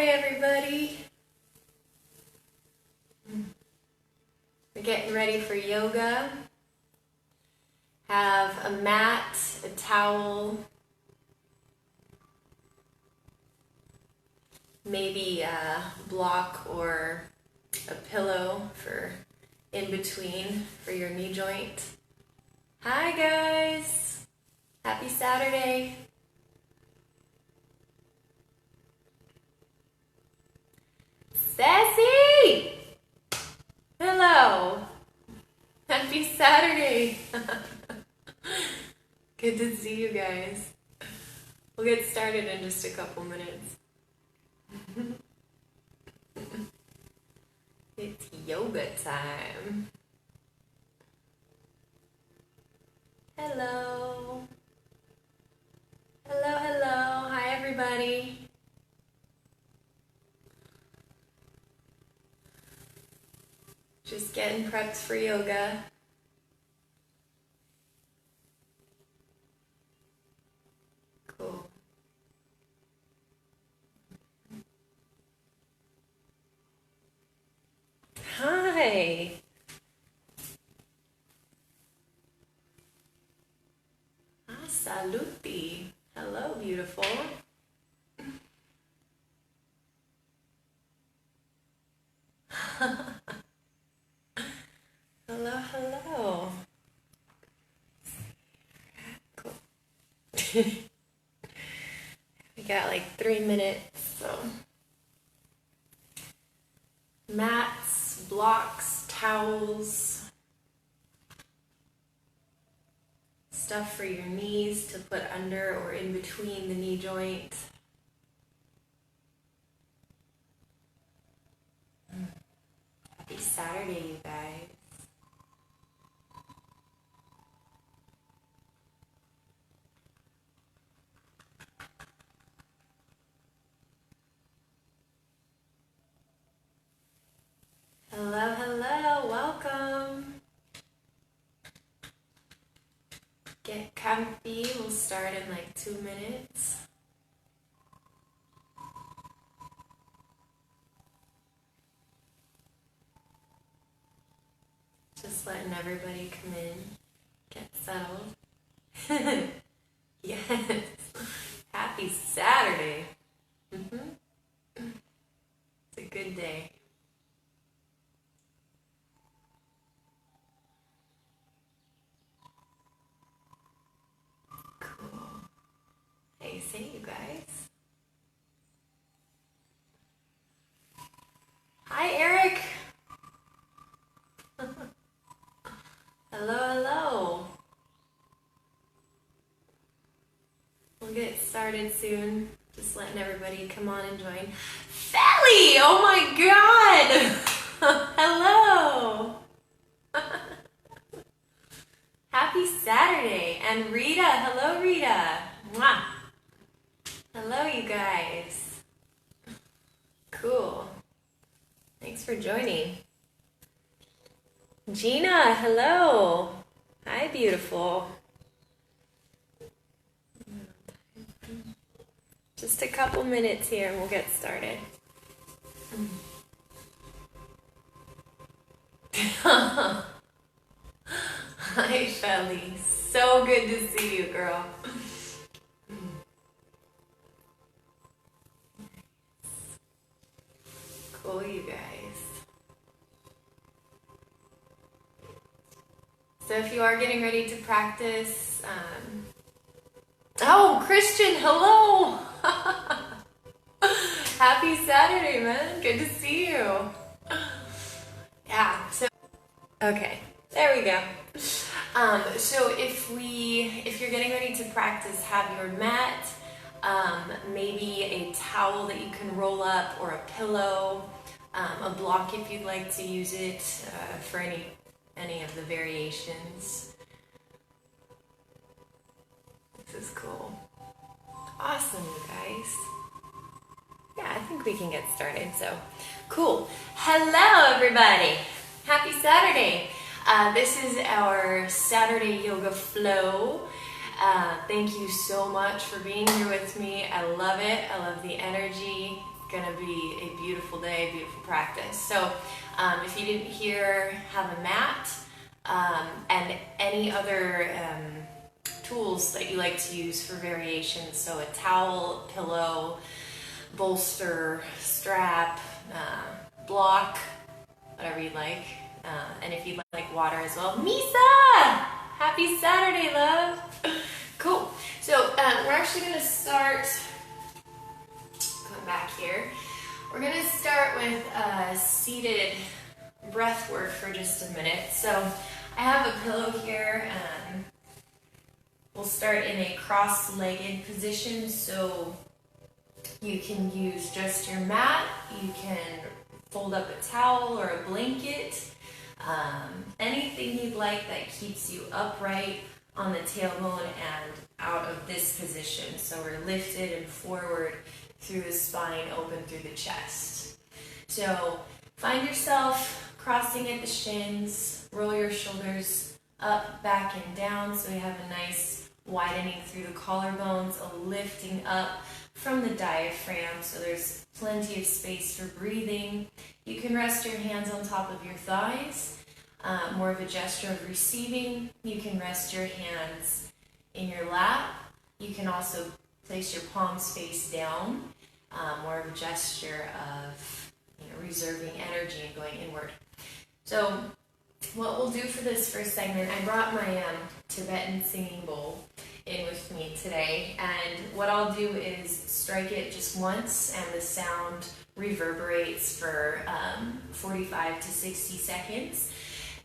Saturday, everybody. We're getting ready for yoga. Have a mat, a towel, maybe a block or a pillow for in between for your knee joint. Hi guys! Happy Saturday! Sassy! Hello! Happy Saturday! Good to see you guys. We'll get started in just a couple minutes. It's yoga time. Hello. Hello, hello. Hi, everybody. Just getting prepped for yoga. Cool. Hi. Saluti. Hello, beautiful. Hello, hello. Cool. We got like 3 minutes, so. Mats, blocks, towels, stuff for your knees to put under or in between the knee joint. Happy Saturday, you guys. Hello, hello, welcome. Get comfy, we'll start in like 2 minutes. Just letting everybody come in, get settled. Yes, happy Saturday. It's a good day. Hey, say you guys. Hi, Eric. Hello, hello. We'll get started soon. Just letting everybody come on and join. Felly! Oh my god! Hello! Happy Saturday! And Rita, hello Rita! Mwah! Hello, you guys. Cool. Thanks for joining. Gina, hello. Hi, beautiful. Just a couple minutes here and we'll get started. Hi, Shelly. So good to see you, girl. Cool, you guys. So if you are getting ready to practice, oh, Christian, hello! Happy Saturday, man. Good to see you. Yeah, so, okay, there we go. So if you're getting ready to practice, have your mat, maybe a towel that you can roll up or a pillow, a block if you'd like to use it for any of the variations. This is cool. Awesome, you guys. Yeah, I think we can get started, so cool. Hello, everybody. Happy Saturday. This is our Saturday yoga flow. Thank you so much for being here with me. I love it. I love the energy. gonna be a beautiful day, beautiful practice. So if you didn't hear, have a mat and any other tools that you like to use for variations. So a towel, pillow, bolster, strap, block, whatever you'd like. And if you'd like water as well. Misa! Happy Saturday, love! Cool. So we're actually going to start, going back here, we're going to start with seated breath work for just a minute. So I have a pillow here. We'll start in a cross-legged position, so you can use just your mat, you can fold up a towel or a blanket, anything you'd like that keeps you upright on the tailbone and out of this position. So we're lifted and forward through the spine, open through the chest. So find yourself crossing at the shins, roll your shoulders up, back, and down, so we have a nice widening through the collarbones, a lifting up from the diaphragm, so there's plenty of space for breathing. You can rest your hands on top of your thighs, more of a gesture of receiving. You can rest your hands in your lap. You can also place your palms face down, more of a gesture of reserving energy and going inward. So what we'll do for this first segment, I brought my Tibetan singing bowl in with me today, and what I'll do is strike it just once and the sound reverberates for 45 to 60 seconds,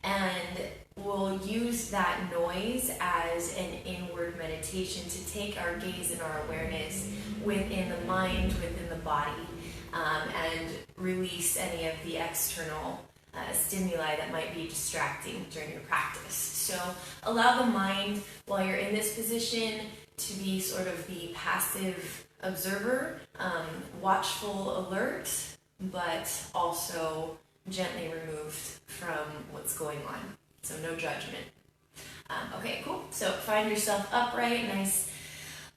and we'll use that noise as an inward meditation to take our gaze and our awareness within the mind, within the body, and release any of the external stimuli that might be distracting during your practice. So allow the mind, while you're in this position, to be sort of the passive observer, watchful, alert, but also gently removed from what's going on. So no judgment. Okay, cool. So find yourself upright, nice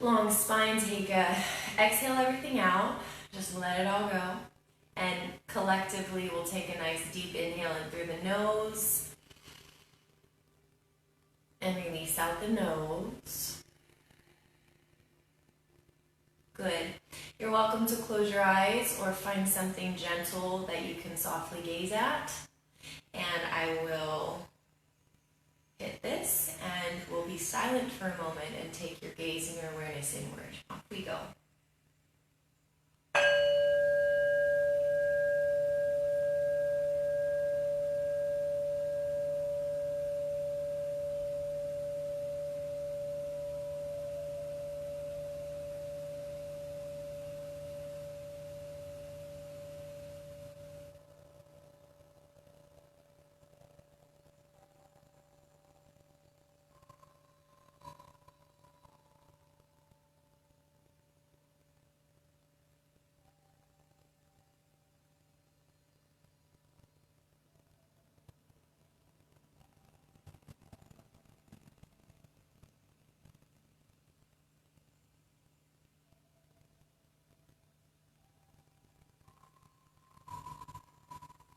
long spine. Exhale everything out. Just let it all go. And collectively, we'll take a nice deep inhale in through the nose and release out the nose. Good. You're welcome to close your eyes or find something gentle that you can softly gaze at. And I will hit this and we'll be silent for a moment and take your gaze and your awareness inward. Off we go.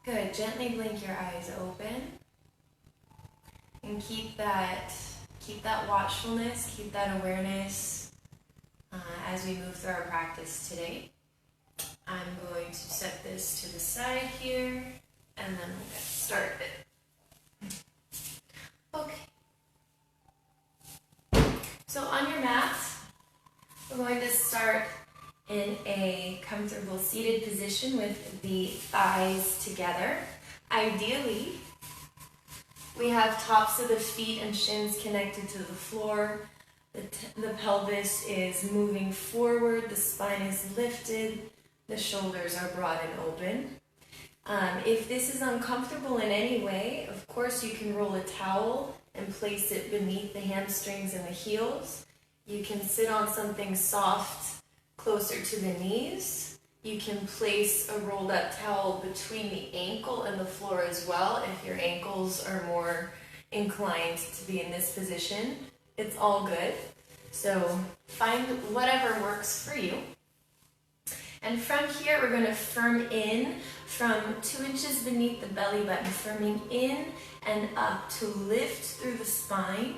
Good. Gently blink your eyes open and keep that watchfulness, keep that awareness as we move through our practice today. I'm going to set this to the side here and then we'll get started. Okay. So on your mat, we're going to start in a comfortable seated position with the thighs together. Ideally, we have tops of the feet and shins connected to the floor. The pelvis is moving forward, the spine is lifted, the shoulders are broad and open. If this is uncomfortable in any way, of course you can roll a towel and place it beneath the hamstrings and the heels. You can sit on something soft closer to the knees. You can place a rolled up towel between the ankle and the floor as well if your ankles are more inclined to be in this position. It's all good. So find whatever works for you. And from here, we're going to firm in from 2 inches beneath the belly button, firming in and up to lift through the spine,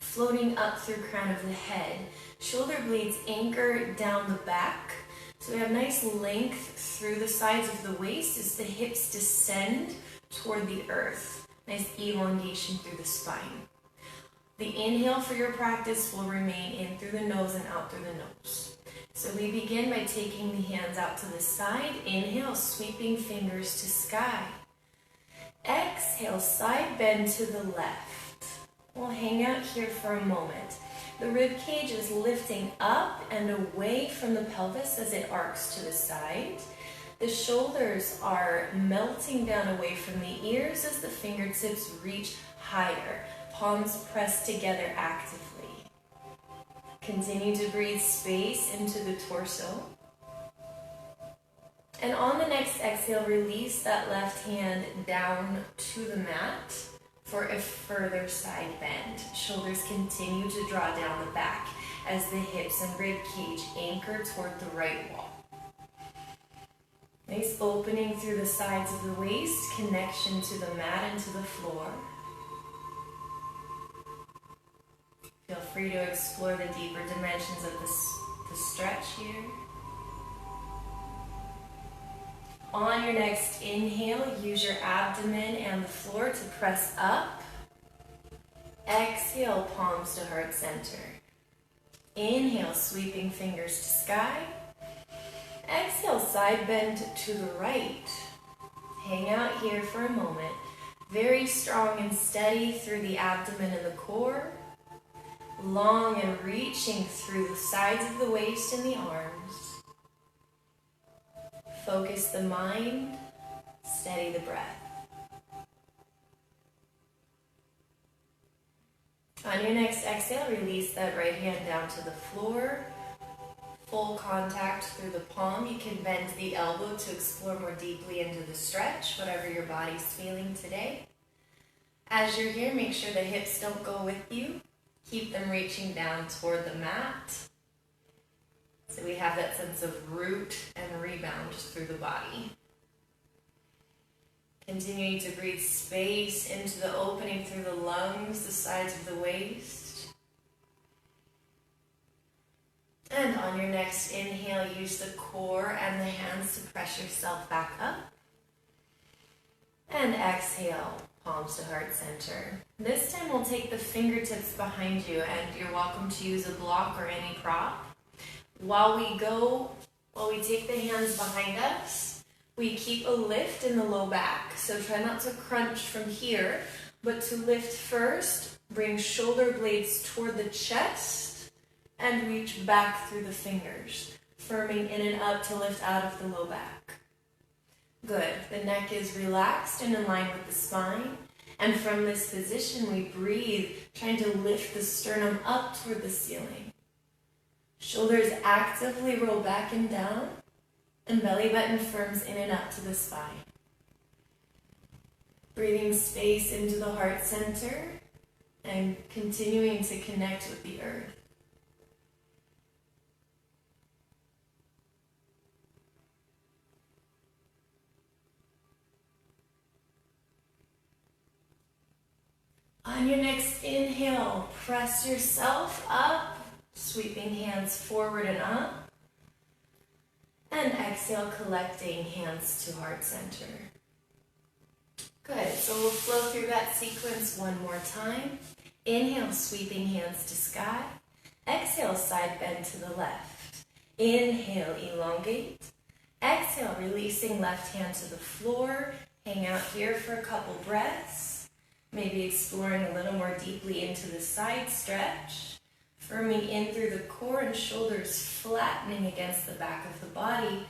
floating up through crown of the head. Shoulder blades anchor down the back. So we have nice length through the sides of the waist as the hips descend toward the earth. Nice elongation through the spine. The inhale for your practice will remain in through the nose and out through the nose. So we begin by taking the hands out to the side. Inhale, sweeping fingers to sky. Exhale, side bend to the left. We'll hang out here for a moment. The rib cage is lifting up and away from the pelvis as it arcs to the side. The shoulders are melting down away from the ears as the fingertips reach higher. Palms pressed together actively. Continue to breathe space into the torso. And on the next exhale, release that left hand down to the mat for a further side bend. Shoulders continue to draw down the back as the hips and rib cage anchor toward the right wall. Nice opening through the sides of the waist, connection to the mat and to the floor. Feel free to explore the deeper dimensions of the stretch here. On your next inhale, use your abdomen and the floor to press up. Exhale, palms to heart center. Inhale, sweeping fingers to sky. Exhale, side bend to the right. Hang out here for a moment. Very strong and steady through the abdomen and the core. Long and reaching through the sides of the waist and the arms. Focus the mind, steady the breath. On your next exhale, release that right hand down to the floor. Full contact through the palm. You can bend the elbow to explore more deeply into the stretch, whatever your body's feeling today. As you're here, make sure the hips don't go with you. Keep them reaching down toward the mat. So we have that sense of root and rebound through the body. Continuing to breathe space into the opening through the lungs, the sides of the waist. And on your next inhale, use the core and the hands to press yourself back up. And exhale, palms to heart center. This time we'll take the fingertips behind you, and you're welcome to use a block or any prop. While we take the hands behind us, we keep a lift in the low back. So try not to crunch from here, but to lift first, bring shoulder blades toward the chest and reach back through the fingers, firming in and up to lift out of the low back. Good. The neck is relaxed and in line with the spine. And from this position, we breathe, trying to lift the sternum up toward the ceiling. Shoulders actively roll back and down, and belly button firms in and up to the spine. Breathing space into the heart center and continuing to connect with the earth. On your next inhale, press yourself up, sweeping hands forward and up. And exhale, collecting hands to heart center. Good, so we'll flow through that sequence one more time. Inhale, sweeping hands to sky. Exhale, side bend to the left. Inhale, elongate. Exhale, releasing left hand to the floor. Hang out here for a couple breaths. Maybe exploring a little more deeply into the side stretch. Firming in through the core and shoulders flattening against the back of the body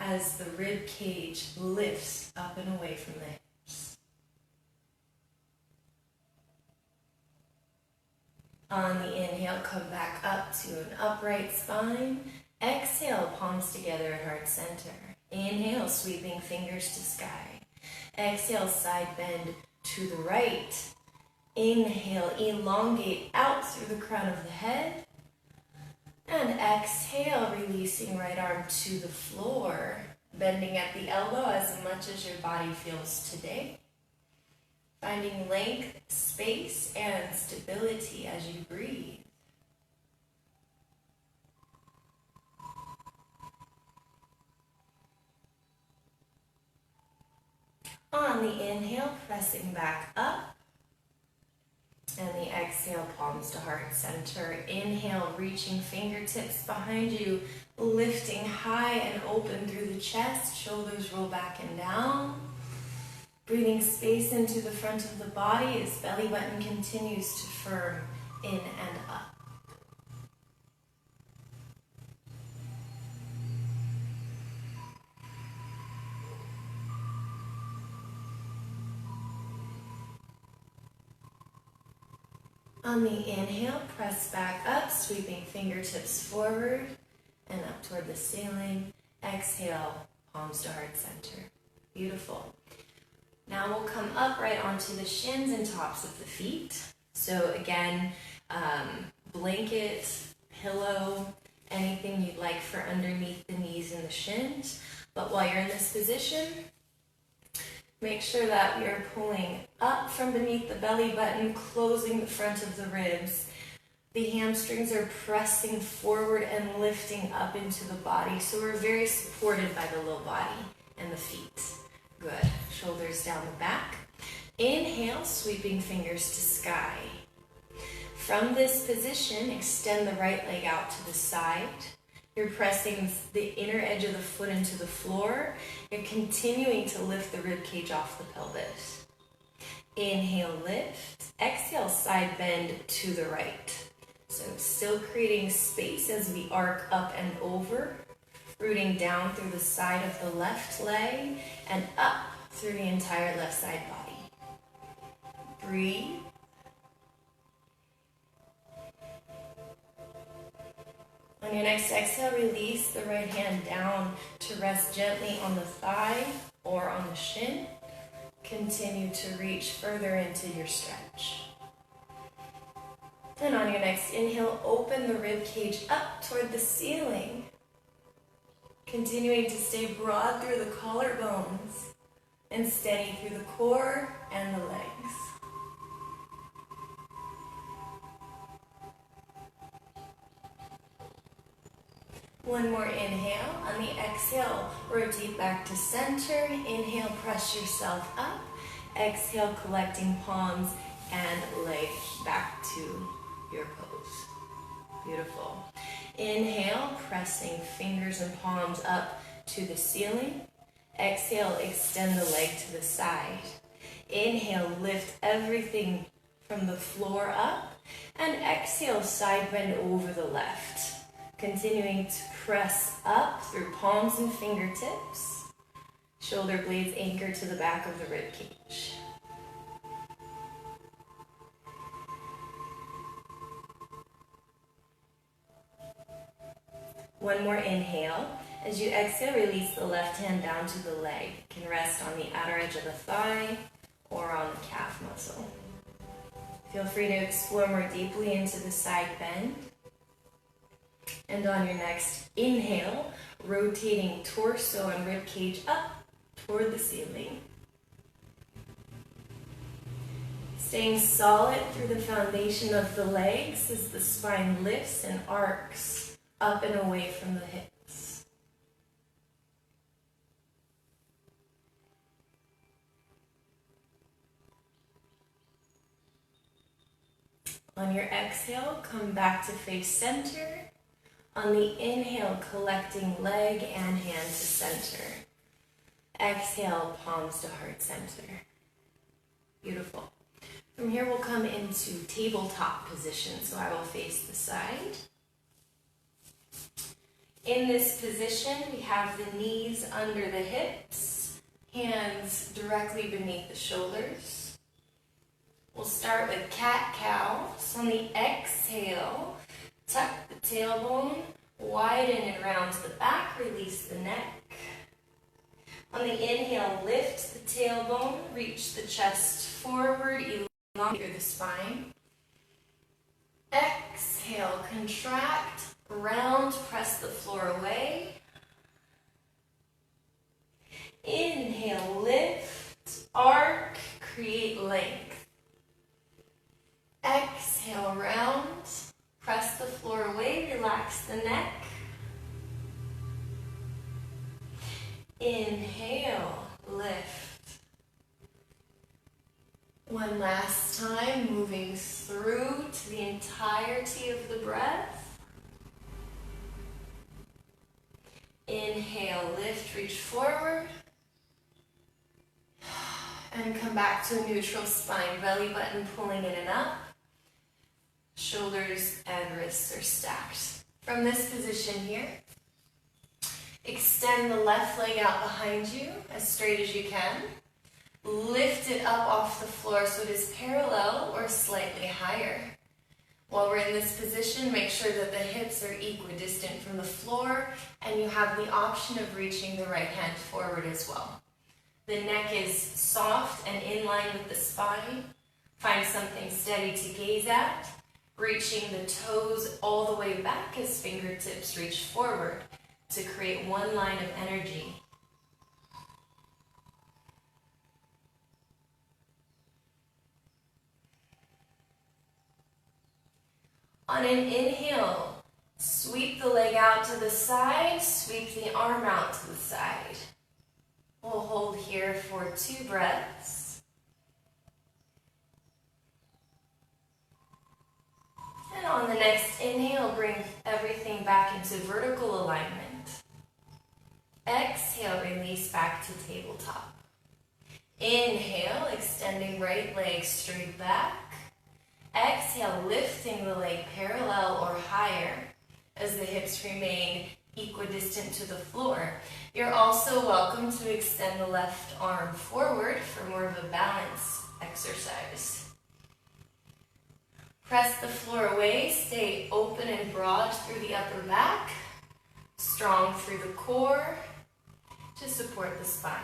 as the rib cage lifts up and away from the hips. On the inhale, come back up to an upright spine. Exhale, palms together at heart center. Inhale, sweeping fingers to sky. Exhale, side bend to the right. Inhale, elongate out through the crown of the head. And exhale, releasing right arm to the floor, bending at the elbow as much as your body feels today. Finding length, space, and stability as you breathe. On the inhale, pressing back up. And the exhale, palms to heart center. Inhale, reaching fingertips behind you, lifting high and open through the chest. Shoulders roll back and down. Breathing space into the front of the body as belly button continues to firm in and up. On the inhale, press back up, sweeping fingertips forward and up toward the ceiling. Exhale, palms to heart center. Beautiful. Now we'll come up right onto the shins and tops of the feet. So again, blanket, pillow, anything you'd like for underneath the knees and the shins. But while you're in this position, make sure that we are pulling up from beneath the belly button, closing the front of the ribs. The hamstrings are pressing forward and lifting up into the body. So we're very supported by the low body and the feet. Good. Shoulders down the back. Inhale, sweeping fingers to sky. From this position, extend the right leg out to the side. You're pressing the inner edge of the foot into the floor. You're continuing to lift the rib cage off the pelvis. Inhale, lift. Exhale, side bend to the right. So still creating space as we arc up and over. Rooting down through the side of the left leg and up through the entire left side body. Breathe. On your next exhale, release the right hand down to rest gently on the thigh or on the shin. Continue to reach further into your stretch. And on your next inhale, open the rib cage up toward the ceiling. Continuing to stay broad through the collarbones and steady through the core and the legs. One more inhale. On the exhale, rotate back to center. Inhale, press yourself up. Exhale, collecting palms and legs back to your pose. Beautiful. Inhale, pressing fingers and palms up to the ceiling. Exhale, extend the leg to the side. Inhale, lift everything from the floor up. And exhale, side bend over the left. Continuing to press up through palms and fingertips. Shoulder blades anchor to the back of the rib cage. One more inhale. As you exhale, release the left hand down to the leg. It can rest on the outer edge of the thigh or on the calf muscle. Feel free to explore more deeply into the side bend. And on your next inhale, rotating torso and rib cage up toward the ceiling. Staying solid through the foundation of the legs as the spine lifts and arcs up and away from the hips. On your exhale, come back to face center. On the inhale, collecting leg and hand to center. Exhale, palms to heart center. Beautiful. From here, we'll come into tabletop position. So I will face the side. In this position, we have the knees under the hips, hands directly beneath the shoulders. We'll start with cat-cow. So on the exhale, tuck the tailbone, widen and round to the back, release the neck. On the inhale, lift the tailbone, reach the chest forward, elongate the spine. Exhale, contract, round, press the floor away. Inhale, lift, arc, create length. Exhale, round, press the floor away, relax the neck. Inhale, lift. One last time, moving through to the entirety of the breath. Inhale, lift, reach forward. And come back to a neutral spine, belly button pulling in and up. Shoulders and wrists are stacked. From this position here, extend the left leg out behind you as straight as you can. Lift it up off the floor so it is parallel or slightly higher. While we're in this position, make sure that the hips are equidistant from the floor and you have the option of reaching the right hand forward as well. The neck is soft and in line with the spine. Find something steady to gaze at, reaching the toes all the way back as fingertips reach forward to create one line of energy. On an inhale, sweep the leg out to the side, sweep the arm out to the side. We'll hold here for 2 breaths. And on the next inhale, bring everything back into vertical alignment. Exhale, release back to tabletop. Inhale, extending right leg straight back. Exhale, lifting the leg parallel or higher as the hips remain equidistant to the floor. You're also welcome to extend the left arm forward for more of a balance exercise. Press the floor away, stay open and broad through the upper back, strong through the core to support the spine.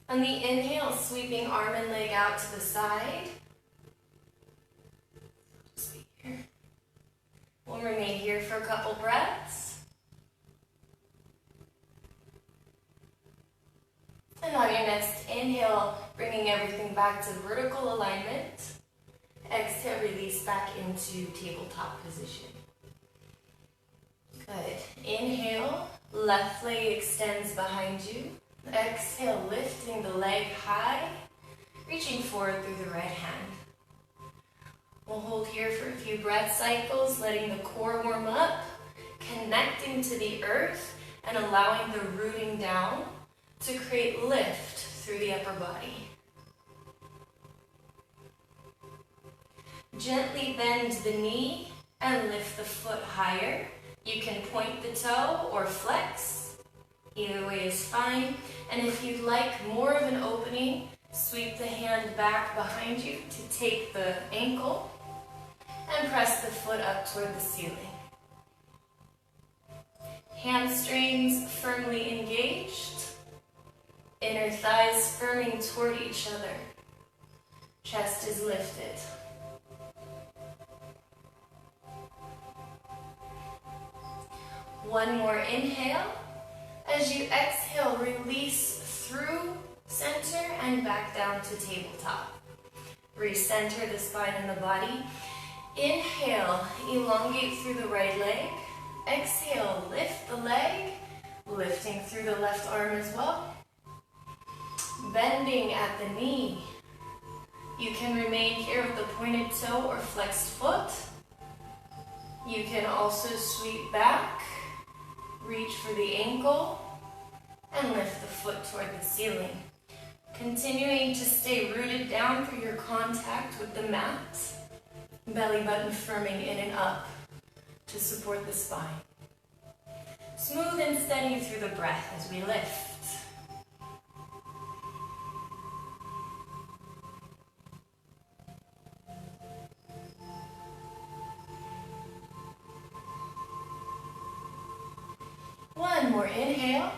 On the inhale, sweeping arm and leg out to the side. Just be here. We'll remain here for a couple breaths. And on your next inhale, bringing everything back to vertical alignment. Exhale, release back into tabletop position. Good. Inhale, left leg extends behind you. Exhale, lifting the leg high, reaching forward through the right hand. We'll hold here for a few breath cycles, letting the core warm up, connecting to the earth, and allowing the rooting down to create lift through the upper body. Gently bend the knee and lift the foot higher. You can point the toe or flex. Either way is fine. And if you'd like more of an opening, sweep the hand back behind you to take the ankle and press the foot up toward the ceiling. Hamstrings firmly engaged. Inner thighs firming toward each other. Chest is lifted. One more inhale. As you exhale, release through center and back down to tabletop. Recenter the spine and the body. Inhale, elongate through the right leg. Exhale, lift the leg, lifting through the left arm as well. Bending at the knee. You can remain here with the pointed toe or flexed foot. You can also sweep back, reach for the ankle, and lift the foot toward the ceiling. Continuing to stay rooted down through your contact with the mat. Belly button firming in and up to support the spine. Smooth and steady through the breath as we lift. One more inhale.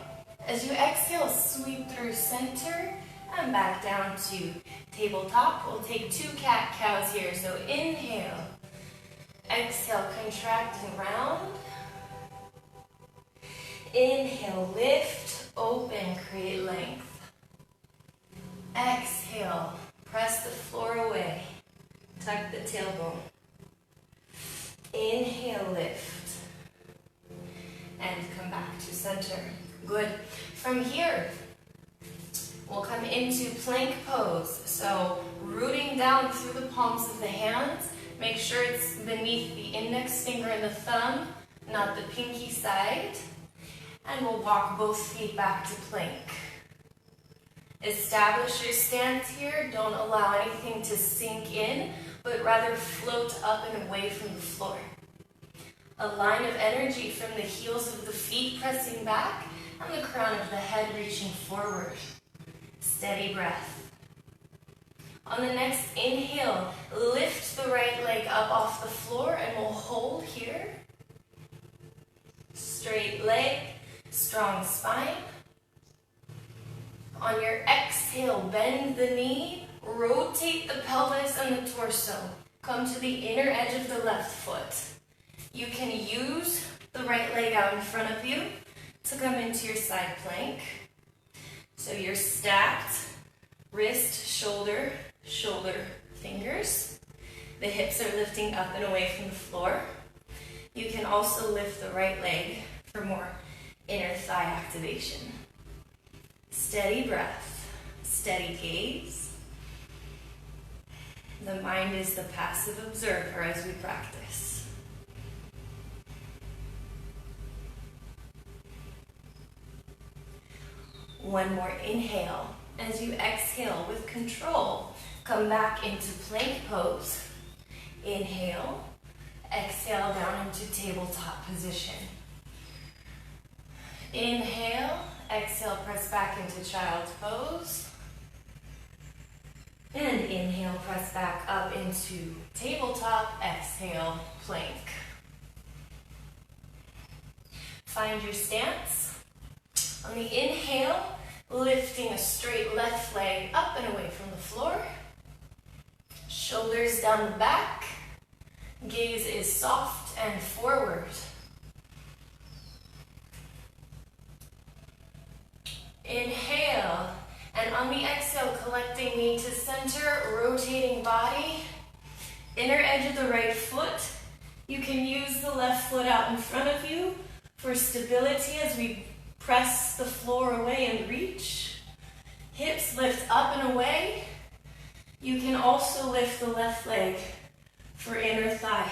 As you exhale, sweep through center And back down to tabletop. We'll take 2 cat-cows here. So inhale, exhale, contract and round. Inhale, lift, open, create length. Exhale, press the floor away. Tuck the tailbone. Inhale, lift. And come back to center. Good. From here, we'll come into plank pose. So rooting down through the palms of the hands. Make sure it's beneath the index finger and the thumb, not the pinky side. And we'll walk both feet back to plank. Establish your stance here. Don't allow anything to sink in, but rather float up and away from the floor. A line of energy from the heels of the feet pressing back and the crown of the head reaching forward. Steady breath. On the next inhale, lift the right leg up off the floor and we'll hold here. Straight leg, strong spine. On your exhale, bend the knee, rotate the pelvis and the torso. Come to the inner edge of the left foot. You can use the right leg out in front of you to come into your side plank. So you're stacked, wrist, shoulder, shoulder, fingers. The hips are lifting up and away from the floor. You can also lift the right leg for more inner thigh activation. Steady breath, steady gaze. The mind is the passive observer as we practice. One more inhale. As you exhale with control, come back into plank pose. Inhale, exhale down into tabletop position. Inhale, exhale, press back into child's pose. And inhale, press back up into tabletop, exhale, plank. Find your stance. On the inhale, lifting a straight left leg up and away from the floor. Shoulders down the back. Gaze is soft and forward. Inhale, and on the exhale, collecting knee to center, rotating body. Inner edge of the right foot. You can use the left foot out in front of you for stability as we press the floor away and reach. Hips lift up and away. You can also lift the left leg for inner thigh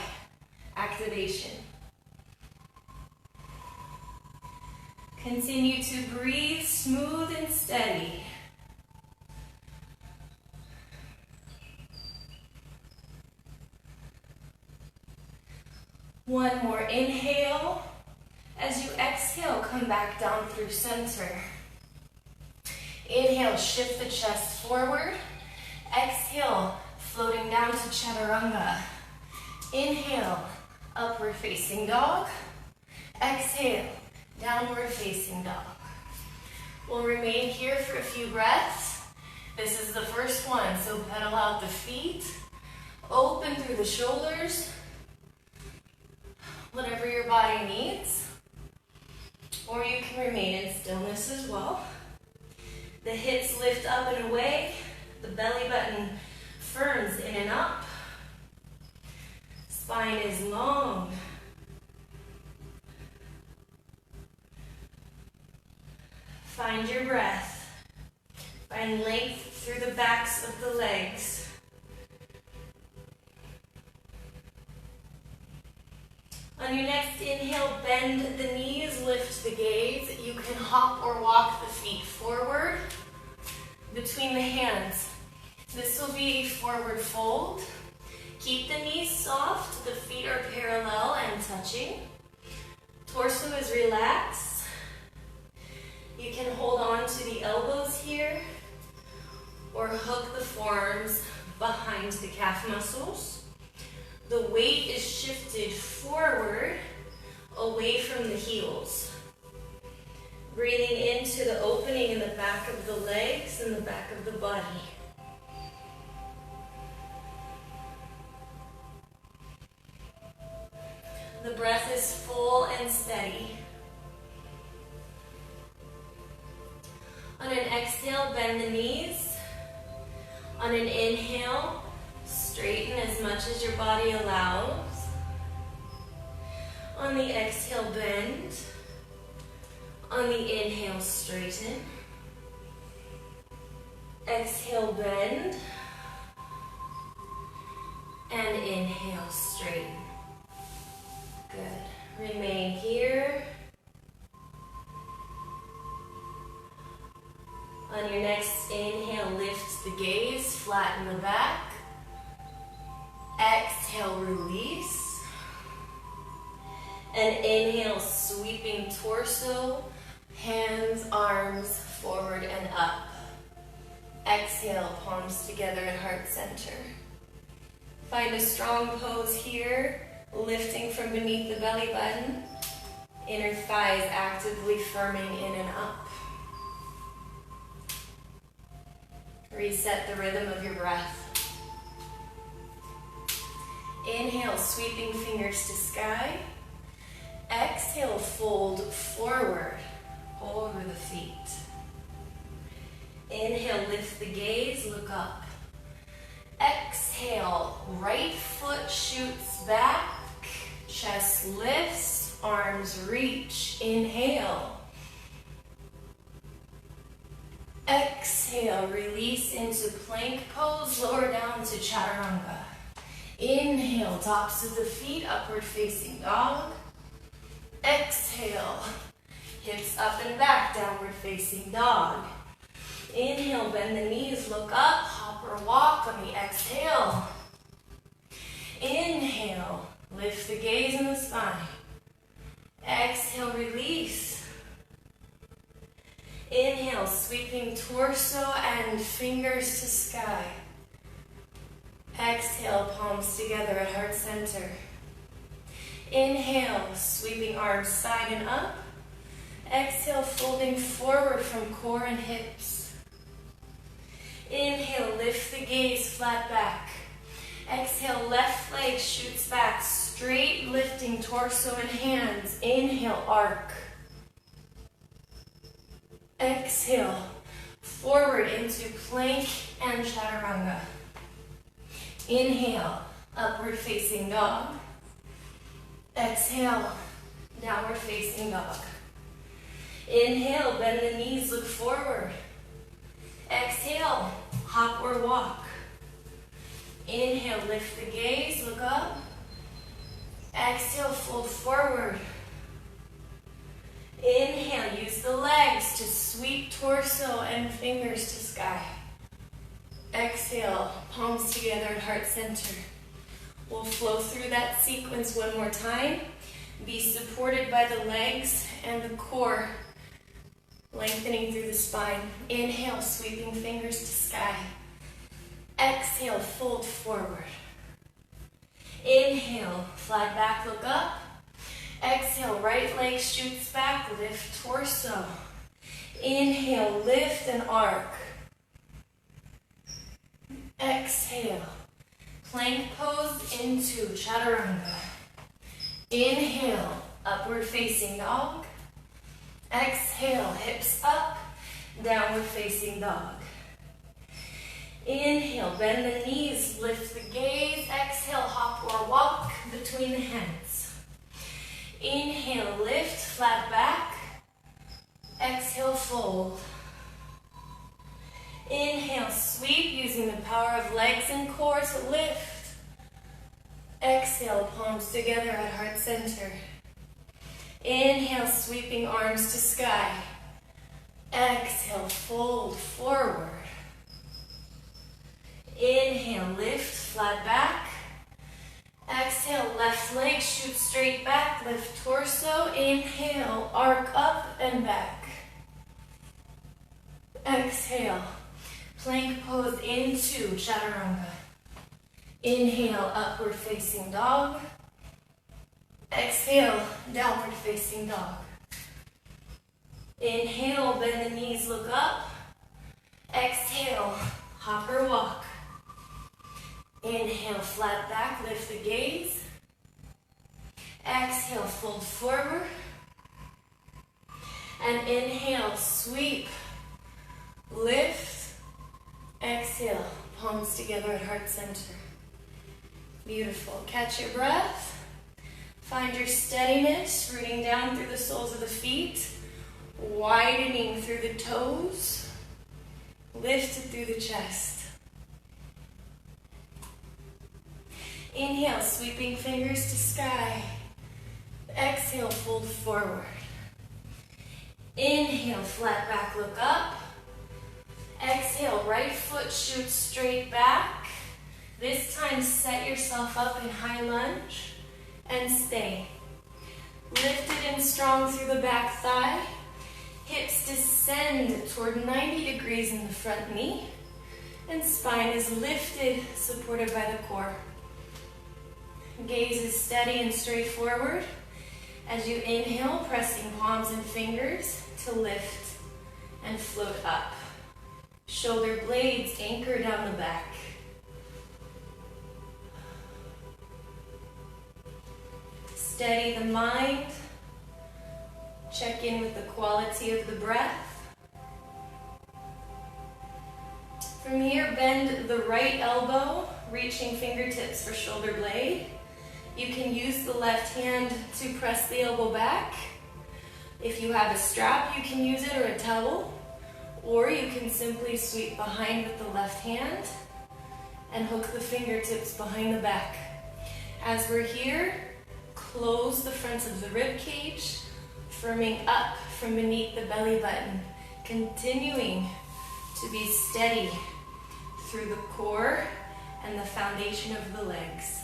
activation. Continue to breathe smooth and steady. One more inhale. As you exhale, come back down through center. Inhale, shift the chest forward. Exhale, floating down to chaturanga. Inhale, upward facing dog. Exhale, downward facing dog. We'll remain here for a few breaths. This is the first one, so pedal out the feet. Open through the shoulders. Whatever your body needs. Or you can remain in stillness as well. The hips lift up and away. The belly button firms in and up. Spine is long. Find your breath. Find length through the backs of the legs. On your next inhale, bend the knees, lift the gaze. You can hop or walk the feet forward between the hands. This will be a forward fold. Keep the knees soft, the feet are parallel and touching. Torso is relaxed. You can hold on to the elbows here or hook the forearms behind the calf muscles. The weight is shifted forward, away from the heels. Breathing in into the opening in the back of the legs and the back of the body. The breath is full and steady. On an exhale, bend the knees. On an inhale, straighten as much as your body allows. On the exhale, bend. On the inhale, straighten. Exhale, bend. And inhale, straighten. Good. Remain here. On your next inhale, lift the gaze, flatten the back. Exhale, release. And inhale, sweeping torso, hands, arms, forward and up. Exhale, palms together at heart center. Find a strong pose here, lifting from beneath the belly button. Inner thighs actively firming in and up. Reset the rhythm of your breath. Inhale, sweeping fingers to sky. Exhale, fold forward over the feet. Inhale, lift the gaze, look up. Exhale, right foot shoots back, chest lifts, arms reach. Inhale. Exhale, release into plank pose, lower down to chaturanga. Inhale, tops of the feet, upward facing dog. Exhale, hips up and back, downward facing dog. Inhale, bend the knees, look up, hop or walk on the exhale. Inhale, lift the gaze in the spine. Exhale, release. Inhale, sweeping torso and fingers to sky. Exhale, palms together at heart center. Inhale, sweeping arms side and up. Exhale, folding forward from core and hips. Inhale, lift the gaze, flat back. Exhale, left leg shoots back, straight lifting torso and hands. Inhale, arc. Exhale, forward into plank and chaturanga. Inhale, upward facing dog. Exhale, downward facing dog. Inhale, bend the knees, look forward. Exhale, hop or walk. Inhale, lift the gaze, look up. Exhale, fold forward. Inhale, use the legs to sweep torso and fingers to sky. Exhale, palms together at heart center. We'll flow through that sequence one more time. Be supported by the legs and the core, lengthening through the spine. Inhale, sweeping fingers to sky. Exhale, fold forward. Inhale, flat back, look up. Exhale, right leg shoots back, lift torso. Inhale, lift and arc. Exhale, plank pose into chaturanga. Inhale, upward facing dog. Exhale, hips up, downward facing dog. Inhale, bend the knees, lift the gaze. Exhale, hop or walk between the hands. Inhale, lift, flat back. Exhale, fold. Inhale, sweep using the power of legs and core to lift. Exhale, palms together at heart center. Inhale, sweeping arms to sky. Exhale, fold forward. Inhale, lift, flat back. Exhale, left leg shoots straight back, lift torso. Inhale, arc up and back. Exhale, plank pose into chaturanga. Inhale, upward facing dog. Exhale, downward facing dog. Inhale, bend the knees, look up. Exhale, hop or walk. Inhale, flat back, lift the gaze. Exhale, fold forward. And inhale, sweep, lift. Exhale, palms together at heart center. Beautiful. Catch your breath. Find your steadiness, rooting down through the soles of the feet, widening through the toes, lifted through the chest. Inhale, sweeping fingers to sky. Exhale, fold forward. Inhale, flat back, look up. Exhale, right foot shoots straight back. This time, set yourself up in high lunge and stay. Lifted and strong through the back thigh. Hips descend toward 90 degrees in the front knee. And spine is lifted, supported by the core. Gaze is steady and straightforward. As you inhale, pressing palms and fingers to lift and float up. Shoulder blades anchor down the back. Steady the mind. Check in with the quality of the breath. From here, bend the right elbow, reaching fingertips for shoulder blade. You can use the left hand to press the elbow back. If you have a strap, you can use it, or a towel. Or you can simply sweep behind with the left hand and hook the fingertips behind the back. As we're here, close the front of the rib cage, firming up from beneath the belly button, continuing to be steady through the core and the foundation of the legs.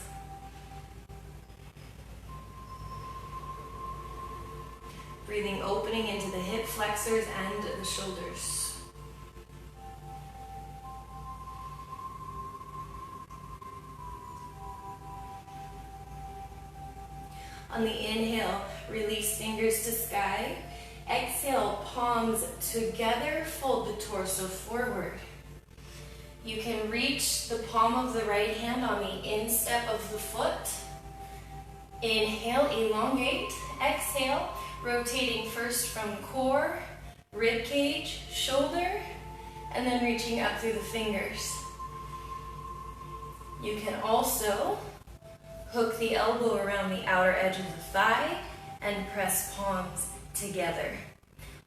Breathing, opening into the hip flexors and the shoulders. On the inhale, release fingers to sky. Exhale, palms together, fold the torso forward. You can reach the palm of the right hand on the instep of the foot. Inhale, elongate. Exhale, rotating first from core, rib cage, shoulder, and then reaching up through the fingers. You can also hook the elbow around the outer edge of the thigh and press palms together.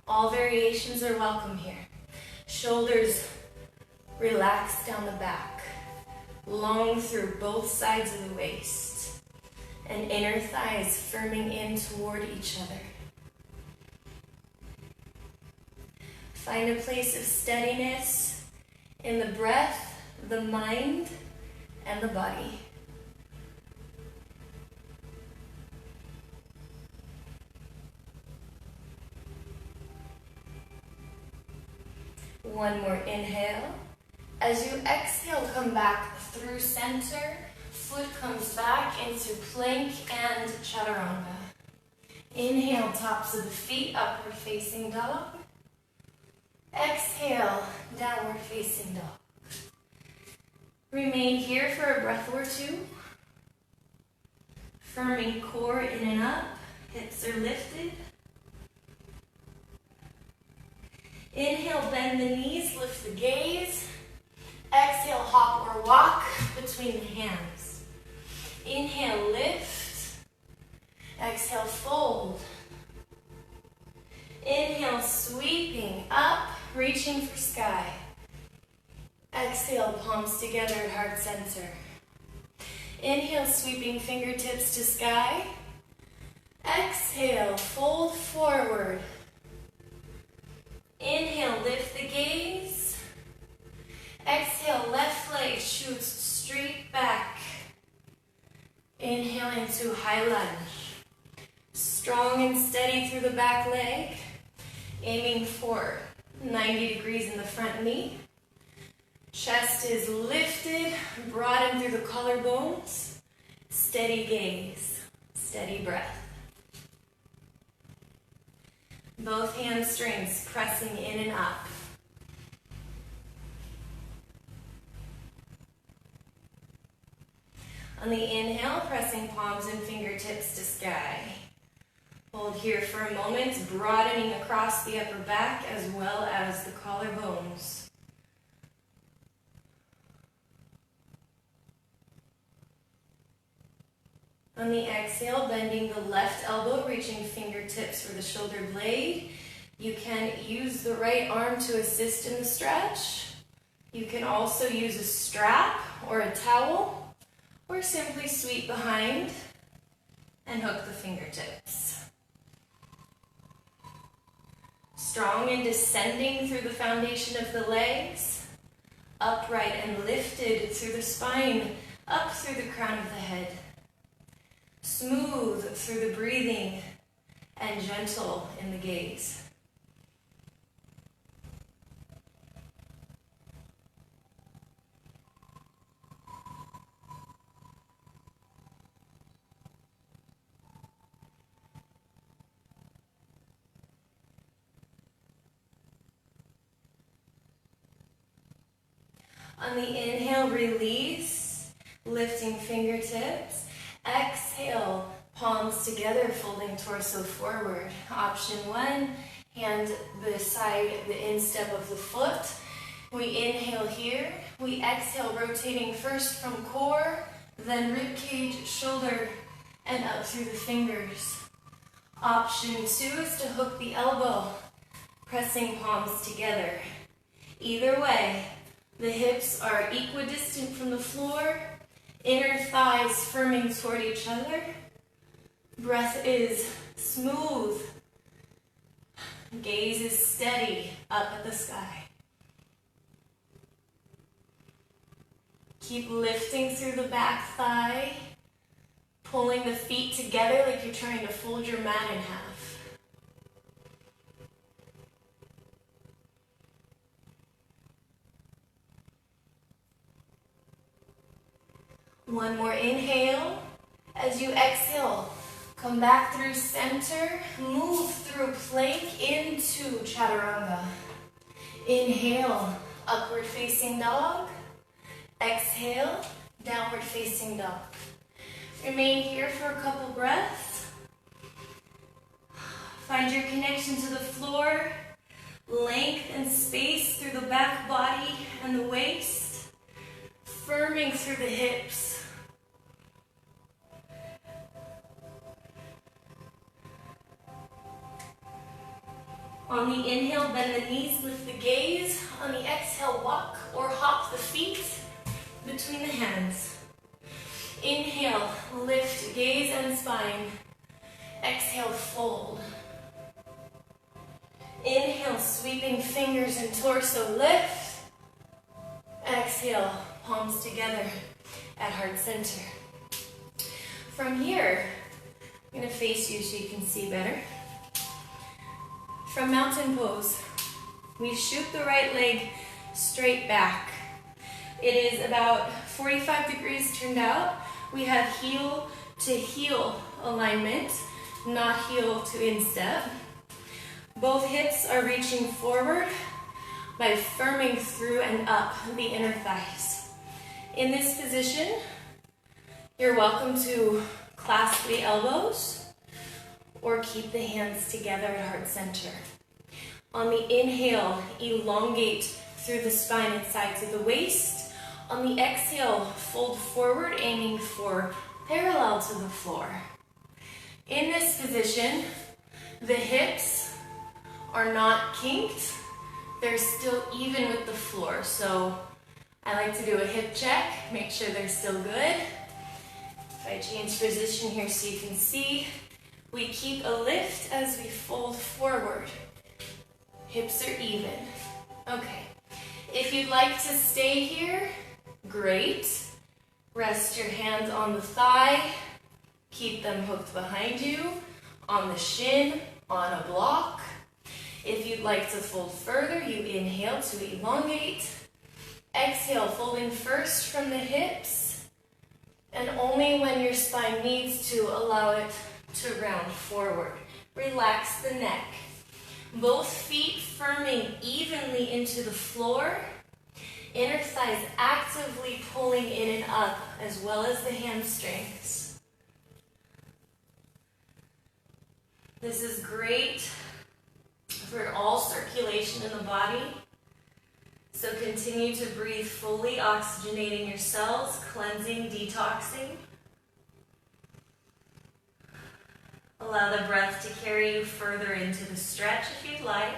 All variations are welcome here. Shoulders relax down the back, long through both sides of the waist, and inner thighs firming in toward each other. Find a place of steadiness in the breath, the mind, and the body. One more inhale. As you exhale, come back through center. Foot comes back into plank and chaturanga. Inhale, tops of the feet, upward facing dog. Exhale, downward facing dog. Remain here for a breath or two. Firming core in and up, hips are lifted. Inhale, bend the knees, lift the gaze. Exhale, hop or walk between the hands. Inhale, lift. Exhale, fold. Inhale, sweeping up, reaching for sky. Exhale, palms together at heart center. Inhale, sweeping fingertips to sky. Exhale, fold forward. Inhale, lift the gaze. Exhale, left leg shoots straight back. Inhale into high lunge. Strong and steady through the back leg. Aiming for 90 degrees in the front knee. Chest is lifted, broadened through the collarbones. Steady gaze, steady breath. Both hamstrings pressing in and up. On the inhale, pressing palms and fingertips to sky. Hold here for a moment, broadening across the upper back as well as the collarbones. On the exhale, bending the left elbow, reaching fingertips for the shoulder blade. You can use the right arm to assist in the stretch. You can also use a strap or a towel, or simply sweep behind and hook the fingertips. Strong and descending through the foundation of the legs, upright and lifted through the spine, up through the crown of the head. Smooth through the breathing and gentle in the gaze. On the inhale, release, lifting fingertips. Exhale, palms together, folding torso forward. Option one, hand beside the instep of the foot. We inhale here. We exhale, rotating first from core, then rib cage, shoulder, and up through the fingers. Option two is to hook the elbow, pressing palms together. Either way, the hips are equidistant from the floor, inner thighs firming toward each other. Breath is smooth. Gaze is steady up at the sky. Keep lifting through the back thigh, pulling the feet together like you're trying to fold your mat in half. One more inhale. As you exhale, come back through center, move through plank into chaturanga. Inhale, upward facing dog. Exhale, downward facing dog. Remain here for a couple breaths. Find your connection to the floor, length and space through the back body and the waist, firming through the hips. On the inhale, bend the knees, lift the gaze. On the exhale, walk or hop the feet between the hands. Inhale, lift gaze and spine. Exhale, fold. Inhale, sweeping fingers and torso, lift. Exhale, palms together at heart center. From here, I'm going to face you so you can see better. From mountain pose, we shoot the right leg straight back. It is about 45 degrees turned out. We have heel to heel alignment, not heel to instep. Both hips are reaching forward by firming through and up the inner thighs. In this position, you're welcome to clasp the elbows or keep the hands together at heart center. On the inhale, elongate through the spine and sides of the waist. On the exhale, fold forward, aiming for parallel to the floor. In this position, the hips are not kinked. They're still even with the floor. So I like to do a hip check, make sure they're still good. If I change position here so you can see, we keep a lift as we fold forward. Hips are even. Okay. If you'd like to stay here, great. Rest your hands on the thigh. Keep them hooked behind you, on the shin, on a block. If you'd like to fold further, you inhale to elongate. Exhale, folding first from the hips, and only when your spine needs to, allow it to round forward. Relax the neck. Both feet firming evenly into the floor. Inner thighs actively pulling in and up, as well as the hamstrings. This is great for all circulation in the body. So continue to breathe fully, oxygenating your cells, cleansing, detoxing. Allow the breath to carry you further into the stretch if you'd like.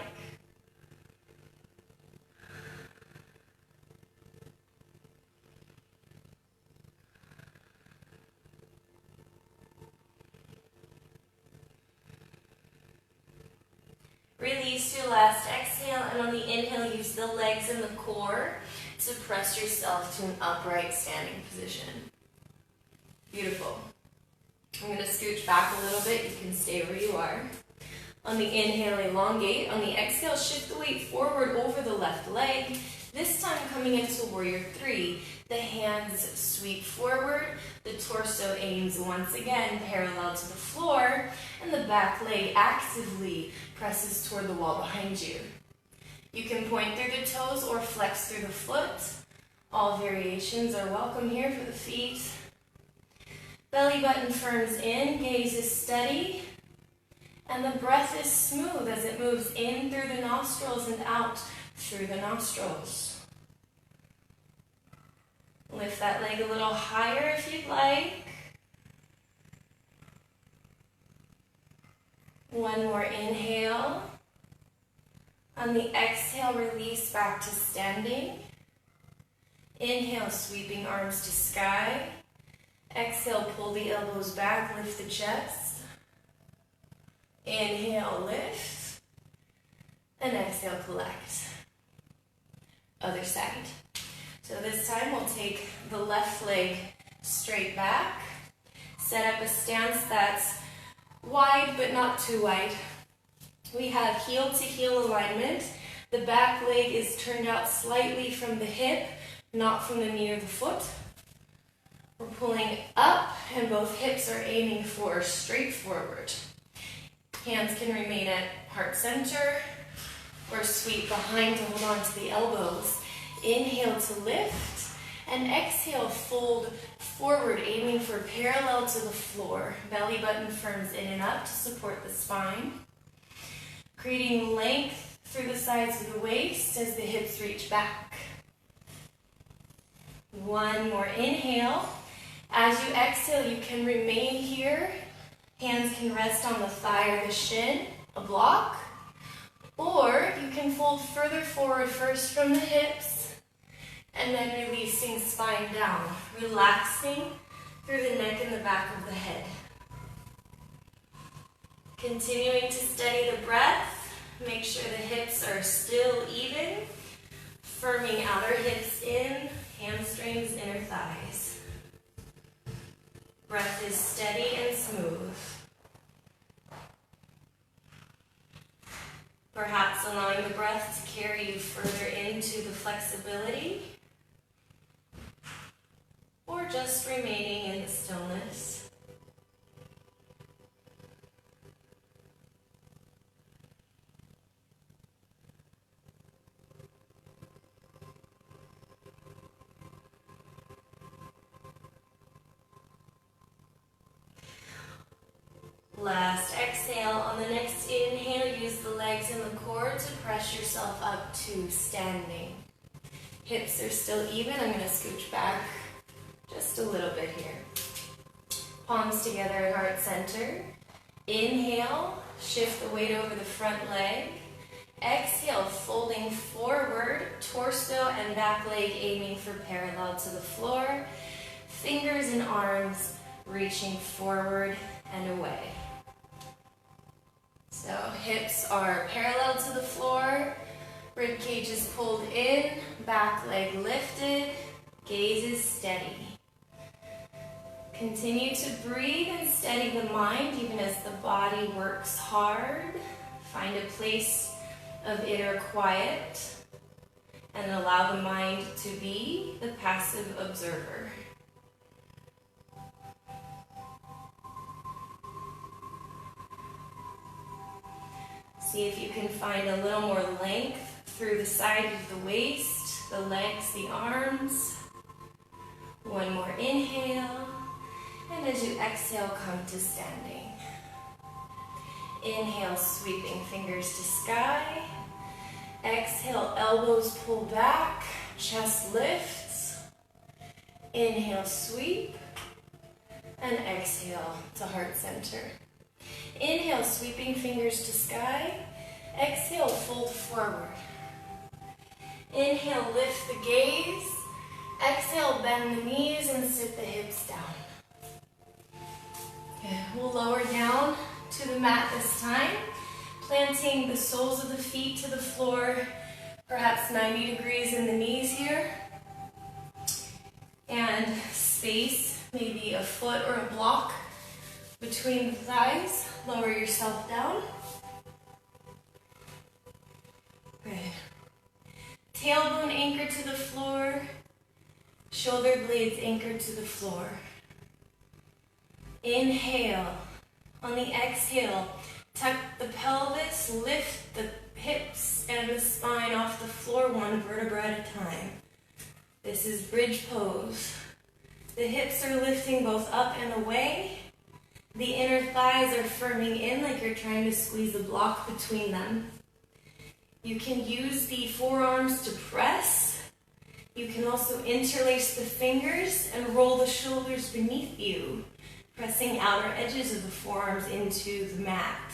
Release your last exhale, and on the inhale, use the legs and the core to press yourself to an upright standing position. Beautiful. I'm going to scooch back a little bit. You can stay where you are. On the inhale, elongate. On the exhale, shift the weight forward over the left leg. This time coming into Warrior 3, the hands sweep forward, the torso aims once again parallel to the floor, and the back leg actively presses toward the wall behind you. You can point through the toes or flex through the foot. All variations are welcome here for the feet. Belly button firms in, gaze is steady, and the breath is smooth as it moves in through the nostrils and out through the nostrils. Lift that leg a little higher if you'd like. One more inhale. On the exhale, release back to standing. Inhale, sweeping arms to sky. Exhale, pull the elbows back, lift the chest. Inhale, lift. And exhale, collect. Other side. So this time we'll take the left leg straight back. Set up a stance that's wide but not too wide. We have heel to heel alignment. The back leg is turned out slightly from the hip, not from the knee or the foot. We're pulling up and both hips are aiming for straight forward. Hands can remain at heart center or sweep behind to hold on to the elbows. Inhale to lift and exhale, fold forward, aiming for parallel to the floor. Belly button firms in and up to support the spine. Creating length through the sides of the waist as the hips reach back. One more inhale. As you exhale, you can remain here. Hands can rest on the thigh or the shin, a block. Or you can fold further forward first from the hips and then releasing spine down, relaxing through the neck and the back of the head. Continuing to steady the breath, make sure the hips are still even, firming outer hips in, hamstrings, inner thighs. Breath is steady and smooth. Perhaps allowing the breath to carry you further into the flexibility, or just remaining in the stillness. Last exhale. On the next inhale, use the legs and the core to press yourself up to standing. Hips are still even. I'm going to scooch back just a little bit here. Palms together at heart center. Inhale, shift the weight over the front leg. Exhale, folding forward, torso and back leg aiming for parallel to the floor. Fingers and arms reaching forward and away. So hips are parallel to the floor, rib cage is pulled in, back leg lifted, gaze is steady. Continue to breathe and steady the mind even as the body works hard. Find a place of inner quiet and allow the mind to be the passive observer. See if you can find a little more length through the side of the waist, the legs, the arms. One more inhale. And as you exhale, come to standing. Inhale, sweeping fingers to sky. Exhale, elbows pull back, chest lifts. Inhale, sweep. And exhale to heart center. Inhale, sweeping fingers to sky. Exhale, fold forward. Inhale, lift the gaze. Exhale, bend the knees and sit the hips down. Okay, we'll lower down to the mat this time, planting the soles of the feet to the floor, perhaps 90 degrees in the knees here. And space, maybe a foot or a block between the thighs. Lower yourself down. Good. Tailbone anchored to the floor. Shoulder blades anchored to the floor. Inhale. On the exhale, tuck the pelvis, lift the hips and the spine off the floor, one vertebra at a time. This is bridge pose. The hips are lifting both up and away. The inner thighs are firming in like you're trying to squeeze a block between them. You can use the forearms to press. You can also interlace the fingers and roll the shoulders beneath you, pressing outer edges of the forearms into the mat.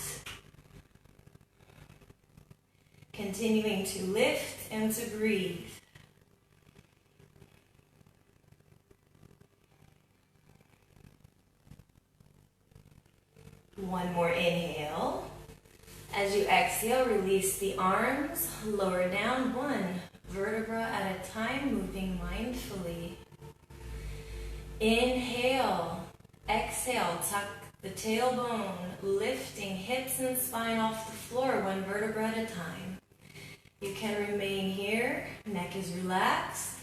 Continuing to lift and to breathe. One more inhale. As you exhale, release the arms, lower down one vertebra at a time, moving mindfully. Inhale, exhale, tuck the tailbone, lifting hips and spine off the floor, one vertebra at a time. You can remain here, neck is relaxed,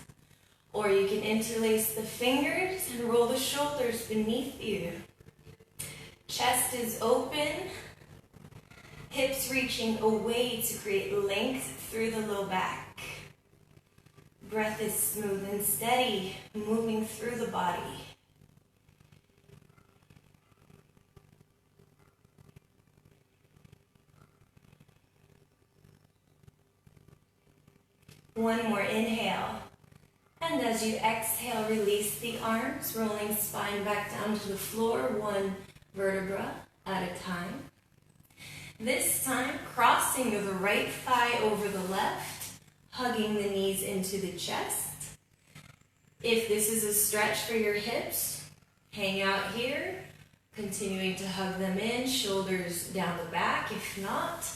or you can interlace the fingers and roll the shoulders beneath you. Chest is open, hips reaching away to create length through the low back. Breath is smooth and steady, moving through the body. One more inhale. And as you exhale, release the arms, rolling spine back down to the floor, one vertebra at a time. This time, crossing the right thigh over the left, hugging the knees into the chest. If this is a stretch for your hips, hang out here, continuing to hug them in, shoulders down the back. If not,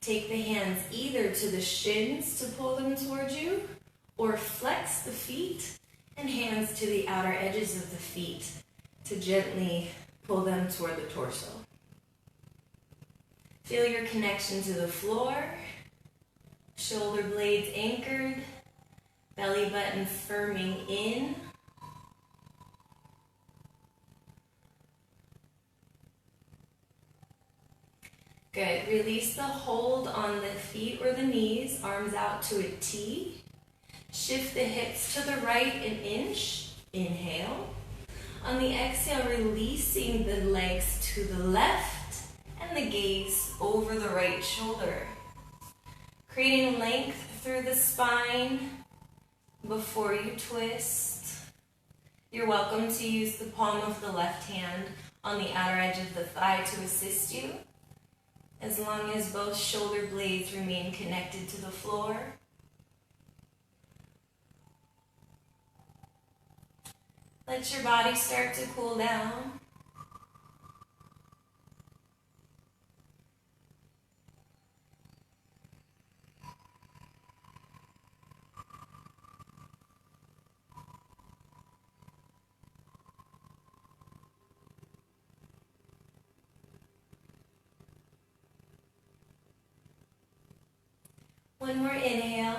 take the hands either to the shins to pull them towards you, or flex the feet and hands to the outer edges of the feet to gently pull them toward the torso. Feel your connection to the floor, shoulder blades anchored, belly button firming in. Good. Release the hold on the feet or the knees, arms out to a T. Shift the hips to the right an inch. Inhale. On the exhale, releasing the legs to the left and the gaze over the right shoulder. Creating length through the spine before you twist. You're welcome to use the palm of the left hand on the outer edge of the thigh to assist you, as long as both shoulder blades remain connected to the floor. Let your body start to cool down. One more inhale.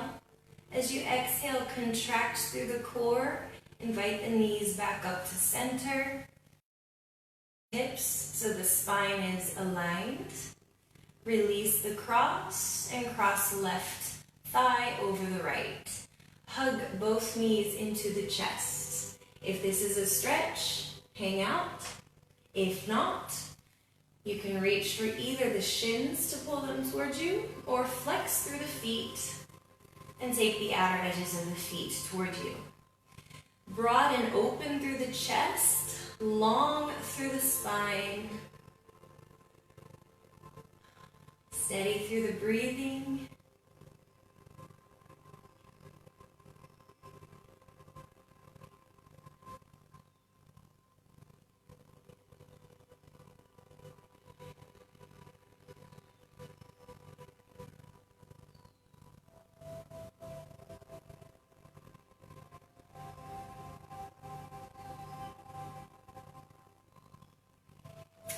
As you exhale, contract through the core. Invite the knees back up to center. Hips so the spine is aligned. Release the cross and cross left thigh over the right. Hug both knees into the chest. If this is a stretch, hang out. If not, you can reach for either the shins to pull them towards you or flex through the feet and take the outer edges of the feet toward you. Broad and open through the chest, long through the spine. Steady through the breathing.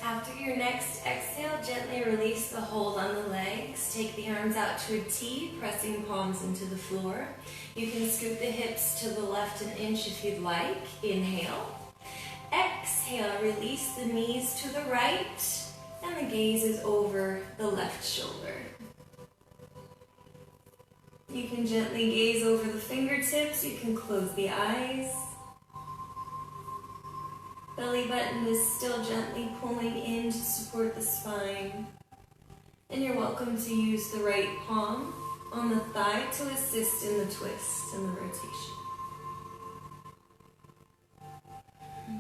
After your next exhale, gently release the hold on the legs. Take the arms out to a T, pressing palms into the floor. You can scoop the hips to the left an inch if you'd like. Inhale. Exhale, release the knees to the right, and the gaze is over the left shoulder. You can gently gaze over the fingertips. You can close the eyes. Belly button is still gently pulling in to support the spine. And you're welcome to use the right palm on the thigh to assist in the twist and the rotation.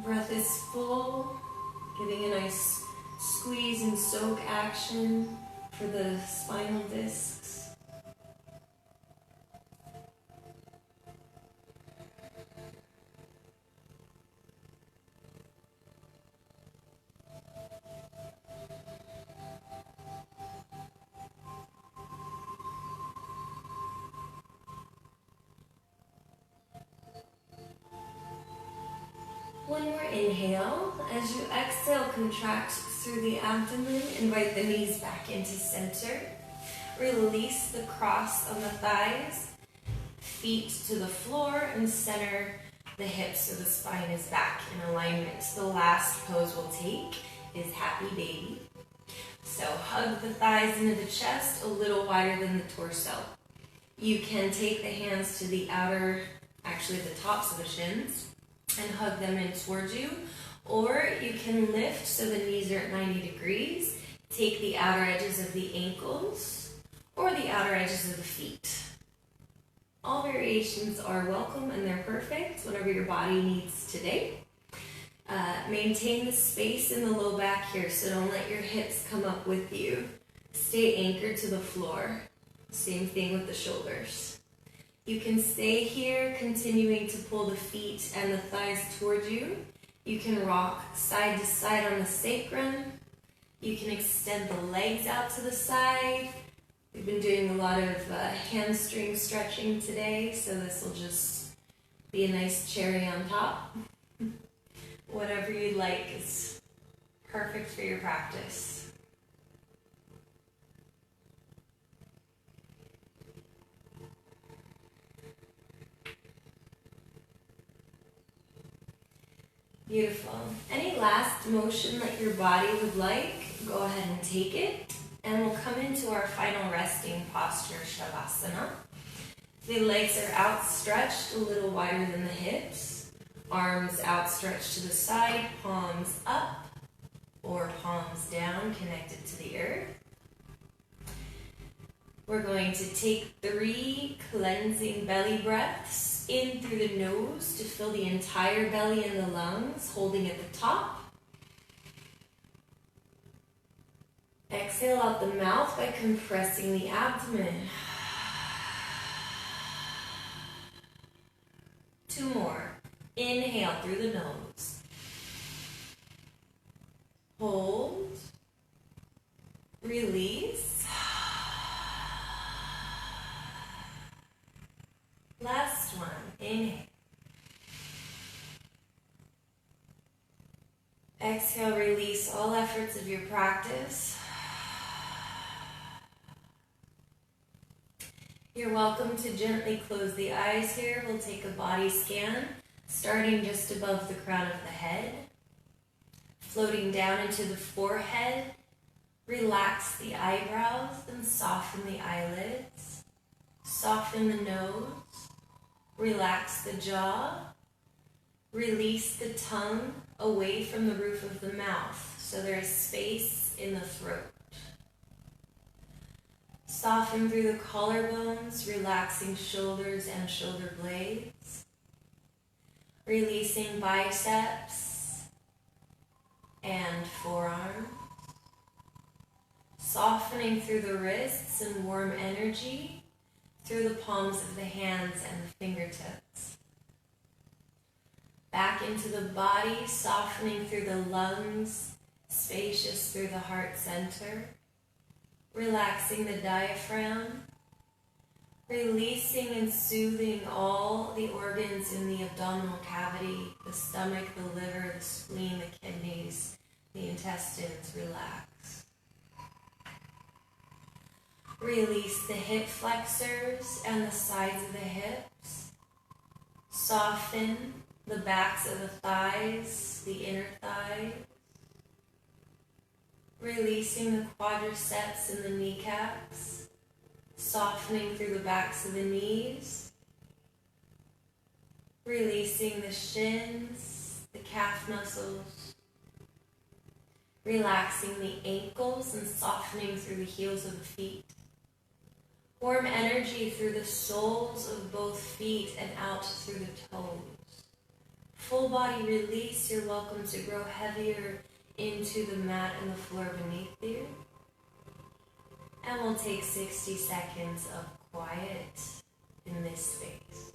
Breath is full, giving a nice squeeze and soak action for the spinal discs. One more inhale. As you exhale, contract through the abdomen. Invite the knees back into center. Release the cross on the thighs. Feet to the floor and center the hips so the spine is back in alignment. The last pose we'll take is Happy Baby. So hug the thighs into the chest a little wider than the torso. You can take the hands to the outer, actually the tops of the shins, and hug them in towards you, or you can lift so the knees are at 90 degrees, take the outer edges of the ankles or the outer edges of the feet. All variations are welcome and they're perfect, whatever your body needs today. Maintain the space in the low back here, so don't let your hips come up with you. Stay anchored to the floor. Same thing with the shoulders. You can stay here, continuing to pull the feet and the thighs towards you. You can rock side to side on the sacrum. You can extend the legs out to the side. We've been doing a lot of hamstring stretching today, so this will just be a nice cherry on top. Whatever you like is perfect for your practice. Beautiful. Any last motion that your body would like, go ahead and take it. And we'll come into our final resting posture, Shavasana. The legs are outstretched a little wider than the hips. Arms outstretched to the side, palms up or palms down, connected to the earth. We're going to take 3 cleansing belly breaths. In through the nose to fill the entire belly and the lungs, holding at the top. Exhale out the mouth by compressing the abdomen. 2 more. Inhale through the nose. Hold. Release. Last one. Inhale. Exhale, release all efforts of your practice. You're welcome to gently close the eyes here. We'll take a body scan, starting just above the crown of the head, floating down into the forehead, Relax the eyebrows and soften the eyelids. Soften the nose. Relax the jaw. Release the tongue away from the roof of the mouth so there is space in the throat. Soften through the collarbones, relaxing shoulders and shoulder blades. Releasing biceps and forearms. Softening through the wrists and warm energy through the palms of the hands and the fingertips. Back into the body, softening through the lungs, spacious through the heart center. Relaxing the diaphragm. Releasing and soothing all the organs in the abdominal cavity, the stomach, the liver, the spleen, the kidneys, the intestines. Relax. Release the hip flexors and the sides of the hips. Soften the backs of the thighs, the inner thighs. Releasing the quadriceps and the kneecaps. Softening through the backs of the knees. Releasing the shins, the calf muscles. Relaxing the ankles and softening through the heels of the feet. Warm energy through the soles of both feet and out through the toes. Full body release. You're welcome to grow heavier into the mat and the floor beneath you. And we'll take 60 seconds of quiet in this space.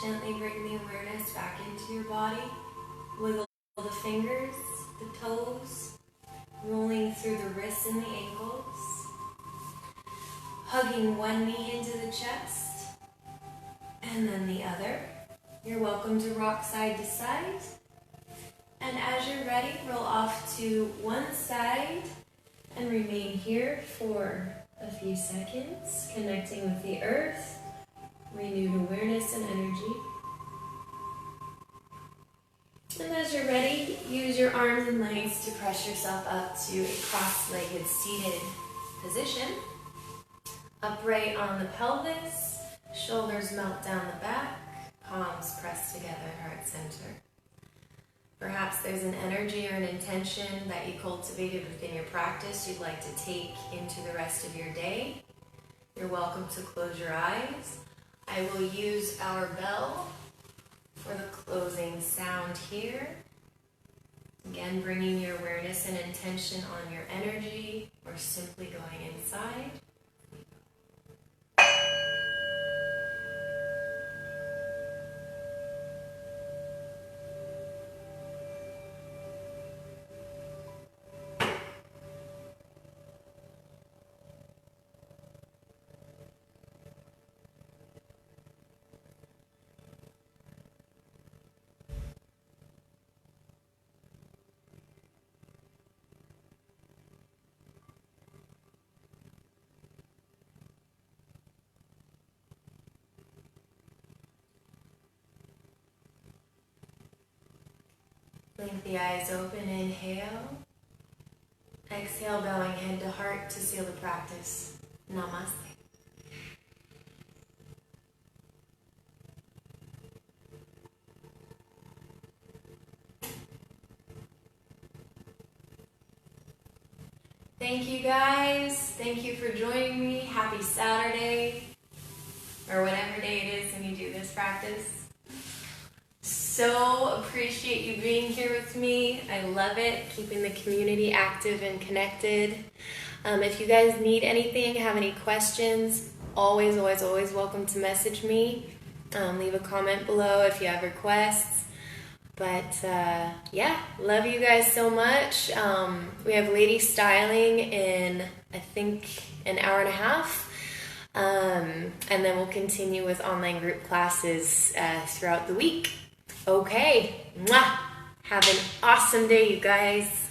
Gently bring the awareness back into your body. Wiggle the fingers, the toes, rolling through the wrists and the ankles. Hugging one knee into the chest, and then the other. You're welcome to rock side to side. And as you're ready, roll off to one side and remain here for a few seconds, connecting with the earth. Renewed awareness and energy. And as you're ready, use your arms and legs to press yourself up to a cross-legged seated position. Upright on the pelvis, shoulders melt down the back, palms pressed together, heart center. Perhaps there's an energy or an intention that you cultivated within your practice you'd like to take into the rest of your day. You're welcome to close your eyes. I will use our bell for the closing sound here. Again, bringing your awareness and intention on your energy or simply going inside. Blink the eyes open, inhale. Exhale, bowing head to heart to seal the practice. Namaste. Thank you guys. Thank you for joining me. Happy Saturday, or whatever day it is when you do this practice. So appreciate you being here with me. I love it, keeping the community active and connected. If you guys need anything, have any questions, always welcome to message me. Leave a comment below if you have requests. But yeah, love you guys so much. We have Lady Styling in, I think, an hour and a half. And then we'll continue with online group classes throughout the week. Okay, mwah! Have an awesome day, you guys.